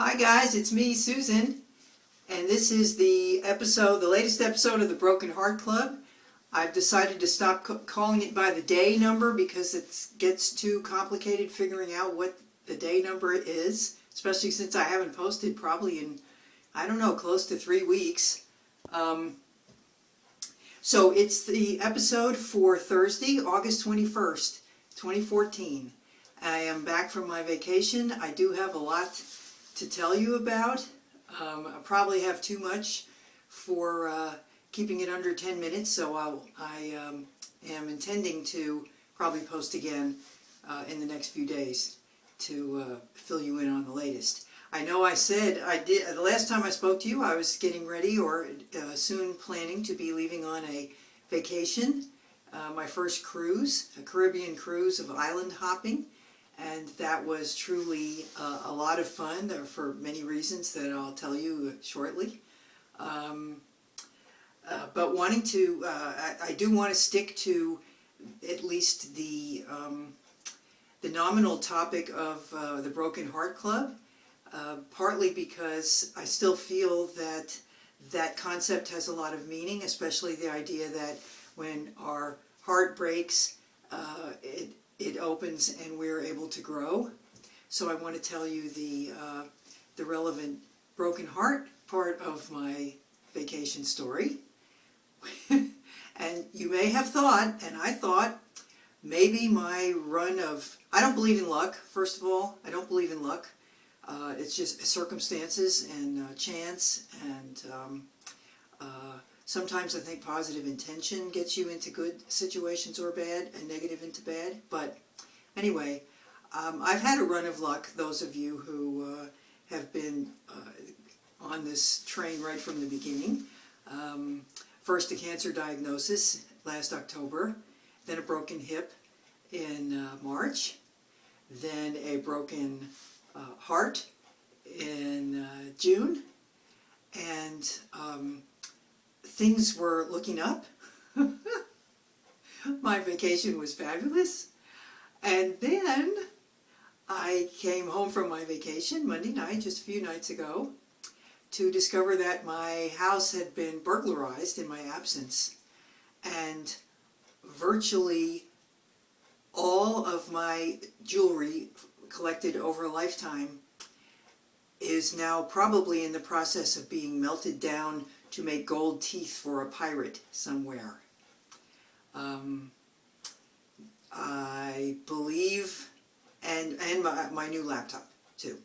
Hi guys, it's me, Susan, and this is the latest episode of the Broken Heart Club. I've decided to stop calling it by the day number because it gets too complicated figuring out what the day number is, especially since I haven't posted probably in, I don't know, close to 3 weeks. So it's the episode for Thursday, August 21st, 2014. I am back from my vacation. I do have a lot to tell you about. I probably have too much for keeping it under 10 minutes, so I am intending to probably post again in the next few days to fill you in on the latest. I know I said I did the last time I spoke to you. I was getting ready or soon planning to be leaving on a vacation, my first cruise, a Caribbean cruise of island hopping. And that was truly a lot of fun for many reasons that I'll tell you shortly. But wanting to, I do want to stick to at least the nominal topic of the Broken Heart Club, partly because I still feel that that concept has a lot of meaning, especially the idea that when our heart breaks, it opens and we're able to grow. So I want to tell you the relevant broken heart part of my vacation story. And you may have thought, and I thought, maybe my run of, I don't believe in luck, first of all. I don't believe in luck. It's just circumstances and chance, and sometimes I think positive intention gets you into good situations or bad, and negative into bad. But anyway, I've had a run of luck, those of you who have been on this train right from the beginning. First a cancer diagnosis last October, then a broken hip in March, then a broken heart in June, and things were looking up. My vacation was fabulous. And then I came home from my vacation Monday night, just a few nights ago, to discover that my house had been burglarized in my absence. And virtually all of my jewelry collected over a lifetime is now probably in the process of being melted down to make gold teeth for a pirate somewhere. I believe, and my new laptop too.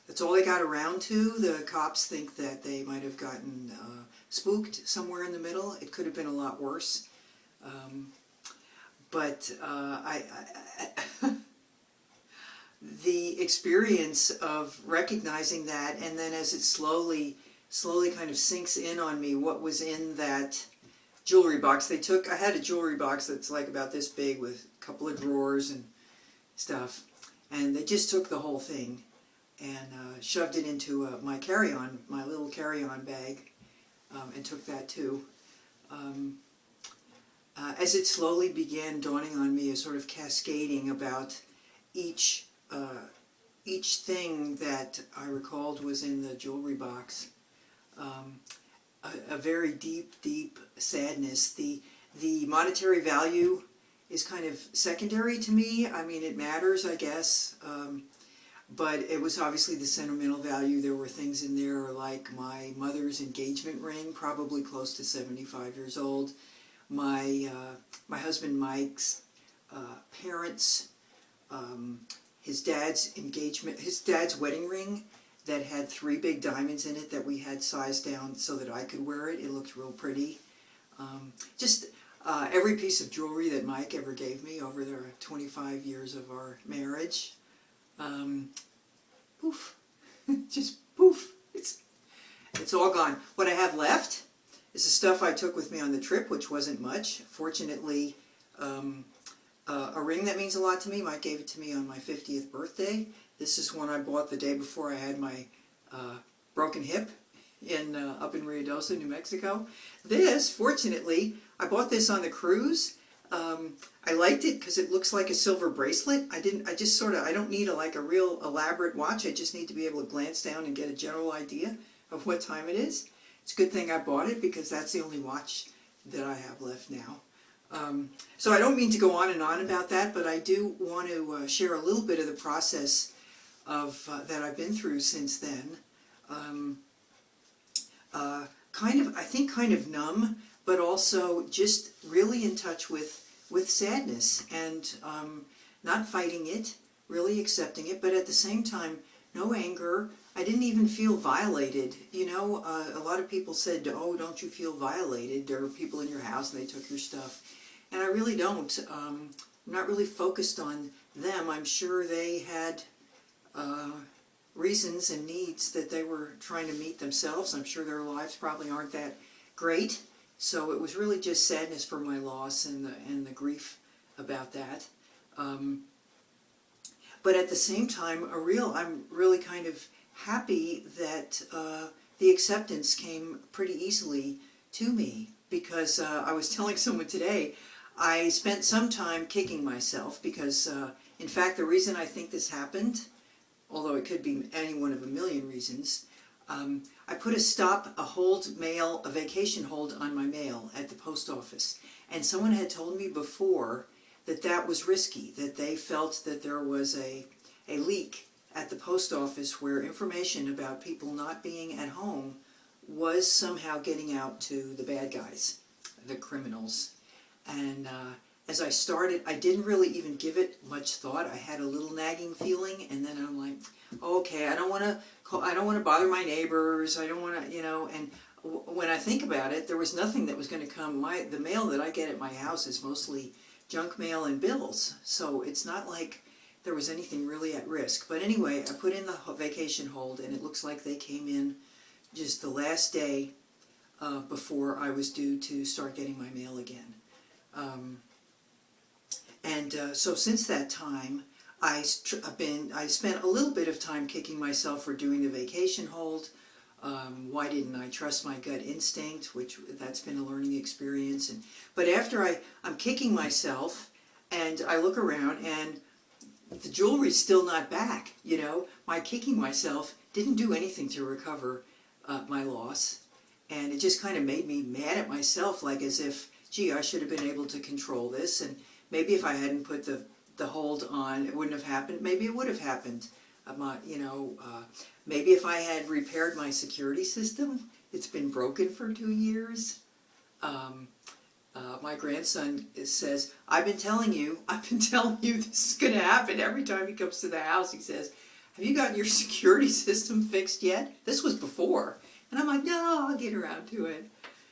That's all I got around to. The cops think that they might have gotten spooked somewhere in the middle. It could have been a lot worse. But the experience of recognizing that, and then as it slowly kind of sinks in on me what was in that jewelry box. I had a jewelry box that's like about this big with a couple of drawers and stuff, and they just took the whole thing and shoved it into my carry-on, my little carry-on bag, and took that too. As it slowly began dawning on me, as sort of cascading about each thing that I recalled was in the jewelry box, a very deep sadness. The monetary value is kind of secondary to me. I mean, it matters, I guess, but it was obviously the sentimental value. There were things in there like my mother's engagement ring, probably close to 75 years old, my husband Mike's parents, his dad's wedding ring that had 3 big diamonds in it that we had sized down so that I could wear it. It looked real pretty. Just every piece of jewelry that Mike ever gave me over the 25 years of our marriage. Poof. Just poof. It's all gone. What I have left is the stuff I took with me on the trip, which wasn't much. Fortunately, a ring that means a lot to me. Mike gave it to me on my 50th birthday. This is one I bought the day before I had my broken hip up in Ruidoso, New Mexico. This, fortunately, I bought this on the cruise, I liked it because it looks like a silver bracelet. I don't need a real elaborate watch. I just need to be able to glance down and get a general idea of what time it is. It's a good thing I bought it because that's the only watch that I have left now. So I don't mean to go on and on about that, but I do want to share a little bit of the process of that I've been through since then. I think kind of numb, but also just really in touch with sadness and not fighting it, really accepting it, but at the same time, no anger. I didn't even feel violated. You know, a lot of people said, oh, don't you feel violated? There are people in your house and they took your stuff. And I really don't. I'm not really focused on them. I'm sure they had reasons and needs that they were trying to meet themselves. I'm sure their lives probably aren't that great. So it was really just sadness for my loss and the grief about that. But at the same time, I'm really kind of happy that the acceptance came pretty easily to me, because I was telling someone today, I spent some time kicking myself because, in fact, the reason I think this happened, although it could be any one of a million reasons, I put a vacation hold on my mail at the post office. And someone had told me before that that was risky, that they felt that there was a leak at the post office where information about people not being at home was somehow getting out to the bad guys, the criminals. And as I started, I didn't really even give it much thought. I had a little nagging feeling, and then I'm like, okay, I don't want to bother my neighbors. I don't want to, and when I think about it, there was nothing that was going to come. The mail that I get at my house is mostly junk mail and bills, so it's not like there was anything really at risk. But anyway, I put in the vacation hold, and it looks like they came in just the last day before I was due to start getting my mail again. So since that time, I spent a little bit of time kicking myself for doing the vacation hold. Why didn't I trust my gut instinct, that's been a learning experience. But after I'm kicking myself, and I look around, and the jewelry's still not back, My kicking myself didn't do anything to recover my loss. And it just kind of made me mad at myself, like as if, gee, I should have been able to control this, and maybe if I hadn't put the hold on, it wouldn't have happened. Maybe it would have happened. Maybe if I had repaired my security system. It's been broken for 2 years. My grandson says, I've been telling you this is going to happen. Every time he comes to the house, he says, have you gotten your security system fixed yet? This was before. And I'm like, no, I'll get around to it.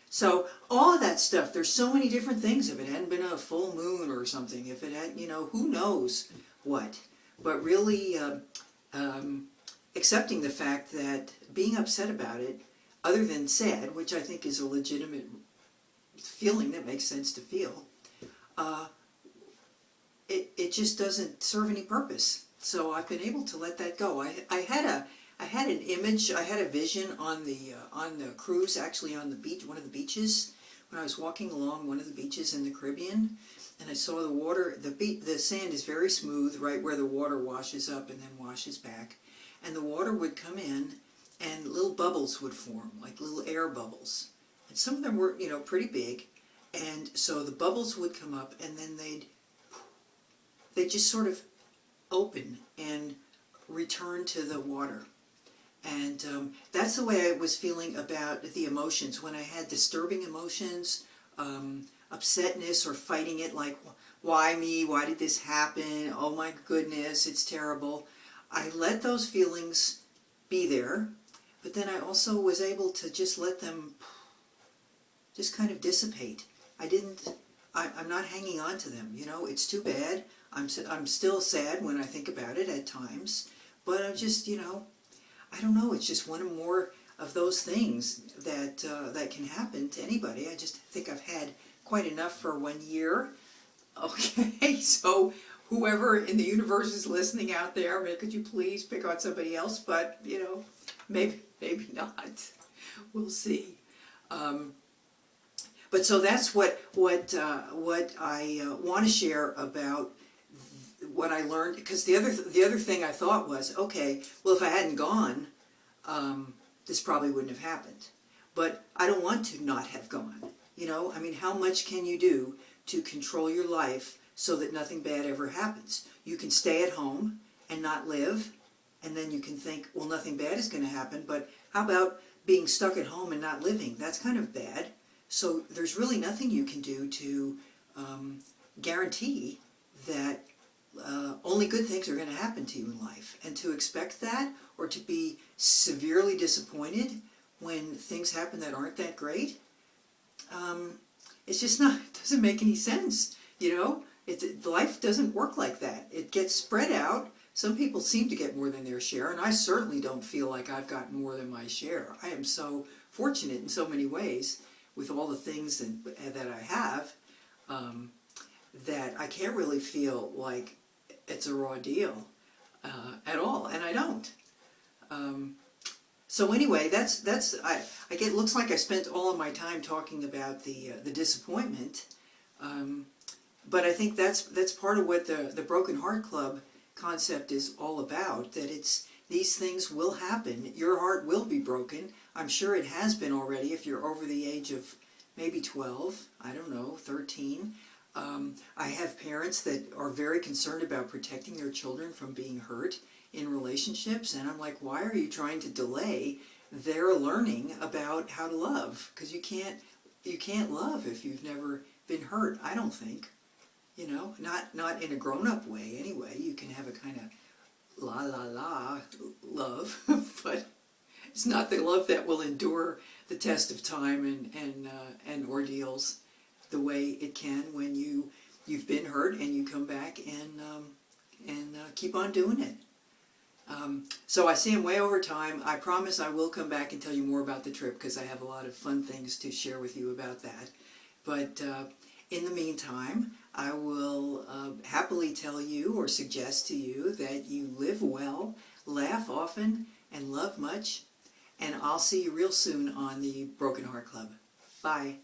So all of that stuff, there's so many different things. If it hadn't been a full moon or something, if it had, who knows what. But really accepting the fact that being upset about it, other than sad, which I think is a legitimate feeling that makes sense to feel, it just doesn't serve any purpose. So I've been able to let that go. I had an image, I had a vision on the cruise, actually on the beach, one of the beaches, when I was walking along one of the beaches in the Caribbean, and I saw the water, the sand is very smooth, right where the water washes up and then washes back, and the water would come in, and little bubbles would form, like little air bubbles, and some of them were, pretty big, and so the bubbles would come up, and then they'd just sort of open and return to the water. And that's the way I was feeling about the emotions. When I had disturbing emotions, upsetness or fighting it, like, why me? Why did this happen? Oh my goodness, it's terrible. I let those feelings be there, but then I also was able to just let them just kind of dissipate. I'm not hanging on to them, it's too bad. I'm still sad when I think about it at times, but I'm just, I don't know, it's just one or more of those things that can happen to anybody. I just think I've had quite enough for 1 year. Okay, so whoever in the universe is listening out there, could you please pick on somebody else? But, maybe not. We'll see. But so that's what I want to share about what I learned, because the other thing I thought was, okay, well, if I hadn't gone, this probably wouldn't have happened. But I don't want to not have gone. You know, I mean, how much can you do to control your life so that nothing bad ever happens? You can stay at home and not live, and then you can think, well, nothing bad is going to happen, but how about being stuck at home and not living? That's kind of bad. So there's really nothing you can do to guarantee that only good things are going to happen to you in life. And to expect that, or to be severely disappointed when things happen that aren't that great, it's just not, it doesn't make any sense, you know? Life doesn't work like that. It gets spread out. Some people seem to get more than their share, and I certainly don't feel like I've gotten more than my share. I am so fortunate in so many ways with all the things that I have, that I can't really feel like it's a raw deal at all, and I don't. So anyway, I get. Looks like I spent all of my time talking about the disappointment, but I think that's part of what the Broken Heart Club concept is all about. That these things will happen. Your heart will be broken. I'm sure it has been already. If you're over the age of maybe 12, I don't know, 13. I have parents that are very concerned about protecting their children from being hurt in relationships, and I'm like, why are you trying to delay their learning about how to love? Because you can't love if you've never been hurt, I don't think. You know, not in a grown-up way anyway. You can have a kind of la la la love, but it's not the love that will endure the test of time and ordeals the way it can when you've been hurt and you come back and keep on doing it. So I see I'm way over time. I promise I will come back and tell you more about the trip, because I have a lot of fun things to share with you about that. But in the meantime, I will happily tell you or suggest to you that you live well, laugh often, and love much. And I'll see you real soon on the Broken Heart Club. Bye.